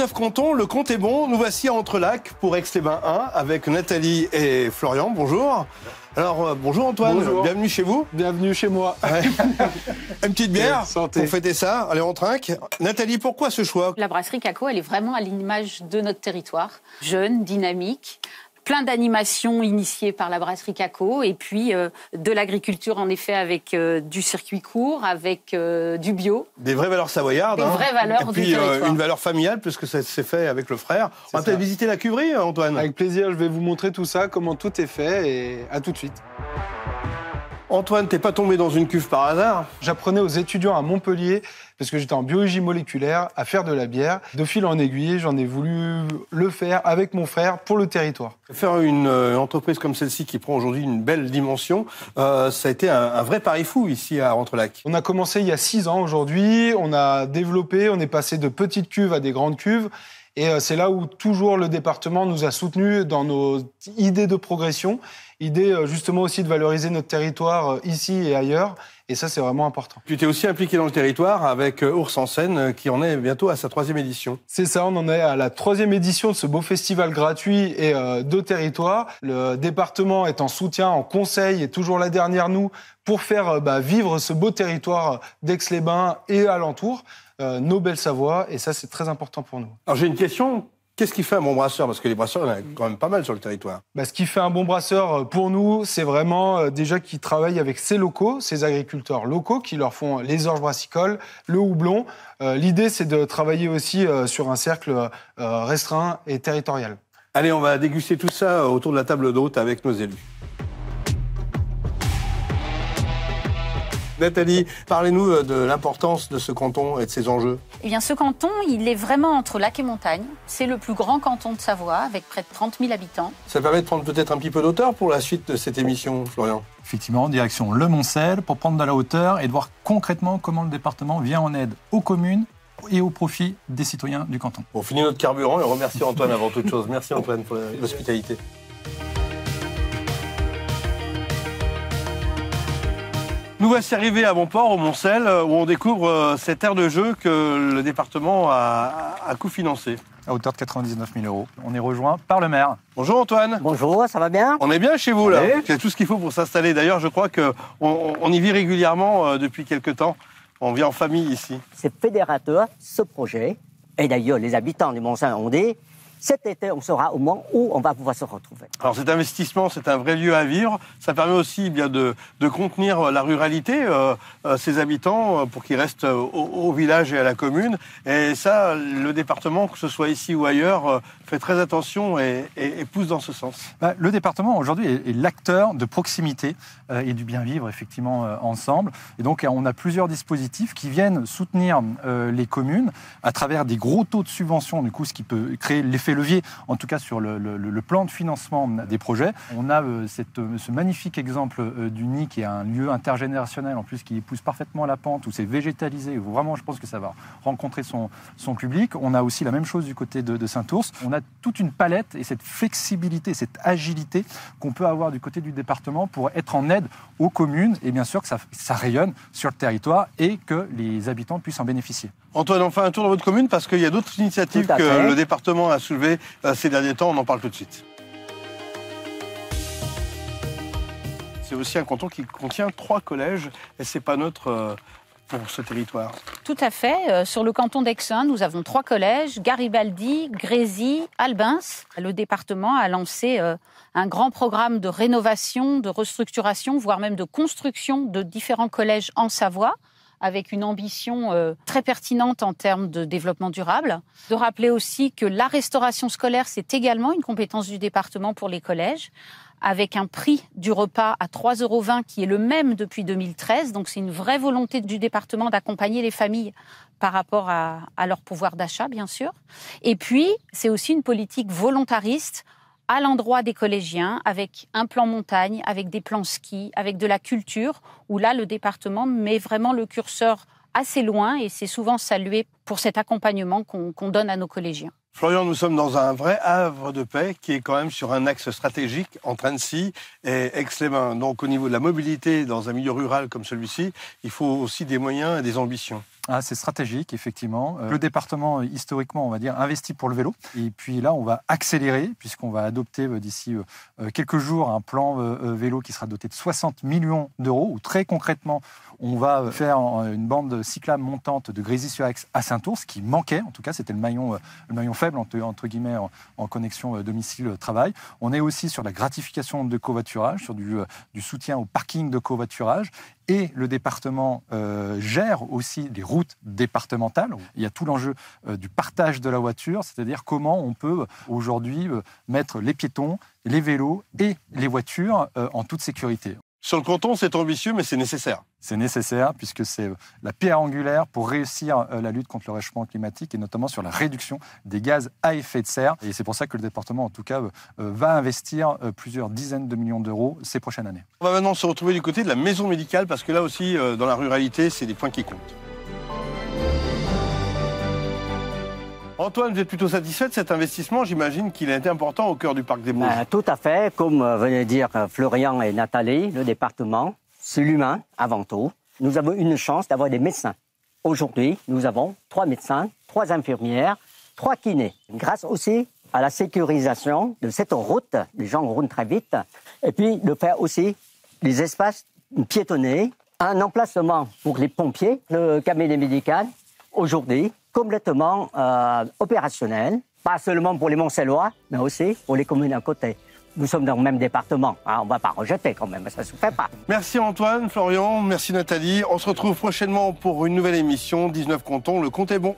19 cantons, le compte est bon. Nous voici à Entrelacs pour Aix-les-Bains 1 avec Nathalie et Florian. Bonjour. Alors, bonjour Antoine, bonjour. Bienvenue chez vous. Bienvenue chez moi. Ouais. Une petite bière santé. Pour fêter ça. Allez, on trinque. Nathalie, pourquoi ce choix? La brasserie Caco, elle est vraiment à l'image de notre territoire. Jeune, dynamique, plein d'animations initiées par la brasserie Caco et puis de l'agriculture en effet avec du circuit court, avec du bio. Des vraies valeurs savoyardes. Des vraies valeurs et du puis, territoire. une valeur familiale puisque ça s'est fait avec le frère. On va ça. peut-être visiter la cuverie, Antoine. Avec plaisir, je vais vous montrer tout ça, comment tout est fait et à tout de suite. Antoine, t'es pas tombé dans une cuve par hasard? J'apprenais aux étudiants à Montpellier, parce que j'étais en biologie moléculaire, à faire de la bière. De fil en aiguille, j'en ai voulu le faire avec mon frère pour le territoire. Faire une entreprise comme celle-ci qui prend aujourd'hui une belle dimension, ça a été un vrai pari fou ici à Entrelacs. On a commencé il y a 6 ans aujourd'hui, on a développé, on est passé de petites cuves à des grandes cuves. Et c'est là où toujours le département nous a soutenus dans nos idées de progression, idée justement aussi de valoriser notre territoire ici et ailleurs. Et ça, c'est vraiment important. Tu t'es aussi impliqué dans le territoire avec Ours en Seine, qui en est bientôt à sa 3e édition. C'est ça, on en est à la 3e édition de ce beau festival gratuit et de territoire. Le département est en soutien, en conseil, est toujours là derrière nous pour faire vivre ce beau territoire d'Aix-les-Bains et alentours, nos belles Savoies, et ça, c'est très important pour nous. Alors j'ai une question. Qu'est-ce qui fait un bon brasseur? Parce que les brasseurs, il y en a quand même pas mal sur le territoire. Ce qui fait un bon brasseur pour nous, c'est vraiment déjà qu'il travaille avec ses locaux, ses agriculteurs locaux qui leur font les orges brassicoles, le houblon. L'idée, c'est de travailler aussi sur un cercle restreint et territorial. Allez, on va déguster tout ça autour de la table d'hôte avec nos élus. Nathalie, parlez-nous de l'importance de ce canton et de ses enjeux. Eh bien, ce canton, il est vraiment entre lac et montagne. C'est le plus grand canton de Savoie, avec près de 30 000 habitants. Ça permet de prendre peut-être un petit peu d'auteur pour la suite de cette émission, Florian. Effectivement, direction Le Moncel, pour prendre de la hauteur et de voir concrètement comment le département vient en aide aux communes et au profit des citoyens du canton. On finit notre carburant et on remercie Antoine avant toute chose. Merci Antoine pour l'hospitalité. Nous voici arrivés à Bonport, au Moncel, où on découvre cette aire de jeu que le département a cofinancée. À hauteur de 99 000 €. On est rejoint par le maire. Bonjour Antoine. Bonjour, ça va bien? On est bien chez vous là. Oui. Il y a tout ce qu'il faut pour s'installer. D'ailleurs, je crois qu'on y vit régulièrement depuis quelques temps. On vit en famille ici. C'est fédérateur, ce projet. Et d'ailleurs, les habitants du Mont-Saint ont dit, cet été, on saura au moment où on va pouvoir se retrouver. Alors cet investissement, c'est un vrai lieu à vivre. Ça permet aussi bien de contenir la ruralité, ses habitants, pour qu'ils restent au village et à la commune. Et ça, le département, que ce soit ici ou ailleurs, fait très attention et pousse dans ce sens. Le département, aujourd'hui, est l'acteur de proximité et du bien-vivre, effectivement, ensemble. Et donc, on a plusieurs dispositifs qui viennent soutenir les communes à travers des gros taux de subvention, du coup, ce qui peut créer l'effet levier, en tout cas sur le plan de financement des projets. On a ce magnifique exemple du nid qui est un lieu intergénérationnel, en plus, qui épouse parfaitement la pente, où c'est végétalisé, où vraiment, je pense que ça va rencontrer son public. On a aussi la même chose du côté de Saint-Ours. On a toute une palette et cette flexibilité, cette agilité qu'on peut avoir du côté du département pour être en aide aux communes et bien sûr que ça rayonne sur le territoire et que les habitants puissent en bénéficier. Antoine, on fait un tour dans votre commune parce qu'il y a d'autres initiatives que le département a soulevées ces derniers temps. On en parle tout de suite. C'est aussi un canton qui contient 3 collèges et c'est pas neutre pour ce territoire. Tout à fait. Sur le canton d'Aix-1, nous avons 3 collèges, Garibaldi, Grésy, Albins. Le département a lancé un grand programme de rénovation, de restructuration, voire même de construction de différents collèges en Savoie, avec une ambition très pertinente en termes de développement durable. De rappeler aussi que la restauration scolaire, c'est également une compétence du département pour les collèges, avec un prix du repas à 3,20 € qui est le même depuis 2013. Donc c'est une vraie volonté du département d'accompagner les familles par rapport à leur pouvoir d'achat, bien sûr. Et puis, c'est aussi une politique volontariste à l'endroit des collégiens, avec un plan montagne, avec des plans ski, avec de la culture, où là, le département met vraiment le curseur assez loin et c'est souvent salué pour cet accompagnement qu'on donne à nos collégiens. Florian, nous sommes dans un vrai havre de paix qui est quand même sur un axe stratégique entre Annecy et Aix-les-Bains. Donc au niveau de la mobilité dans un milieu rural comme celui-ci, il faut aussi des moyens et des ambitions. C'est stratégique, effectivement. Le département, historiquement, on va dire, investit pour le vélo. Et puis là, on va accélérer, puisqu'on va adopter d'ici quelques jours un plan vélo qui sera doté de 60 millions d'euros, où très concrètement, on va faire une bande cyclable montante de Grésy-sur-Aix à Saint-Ours, qui manquait, en tout cas, c'était le maillon faible, entre guillemets, en connexion domicile-travail. On est aussi sur la gratification de covoiturage, sur du soutien au parking de covoiturage. Et le département gère aussi les routes départementales. Il y a tout l'enjeu du partage de la voiture, c'est-à-dire comment on peut aujourd'hui mettre les piétons, les vélos et les voitures en toute sécurité. Sur le canton, c'est ambitieux, mais c'est nécessaire. C'est nécessaire puisque c'est la pierre angulaire pour réussir la lutte contre le réchauffement climatique et notamment sur la réduction des gaz à effet de serre. Et c'est pour ça que le département, en tout cas, va investir plusieurs dizaines de millions d'euros ces prochaines années. On va maintenant se retrouver du côté de la maison médicale parce que là aussi, dans la ruralité, c'est des points qui comptent. Antoine, vous êtes plutôt satisfait de cet investissement? J'imagine qu'il a été important au cœur du parc des Bauges. Tout à fait. Comme venaient dire Florian et Nathalie, le département, c'est l'humain avant tout. Nous avons une chance d'avoir des médecins. Aujourd'hui, nous avons 3 médecins, 3 infirmières, 3 kinés. Grâce aussi à la sécurisation de cette route, les gens roulent très vite, et puis de faire aussi des espaces piétonnés, un emplacement pour les pompiers, le cabinet médical, aujourd'hui, complètement opérationnel, pas seulement pour les Montcellois, mais aussi pour les communes à côté. Nous sommes dans le même département, on ne va pas rejeter quand même, ça ne se fait pas. Merci Antoine, Florian, merci Nathalie. On se retrouve prochainement pour une nouvelle émission, 19 cantons, le compte est bon.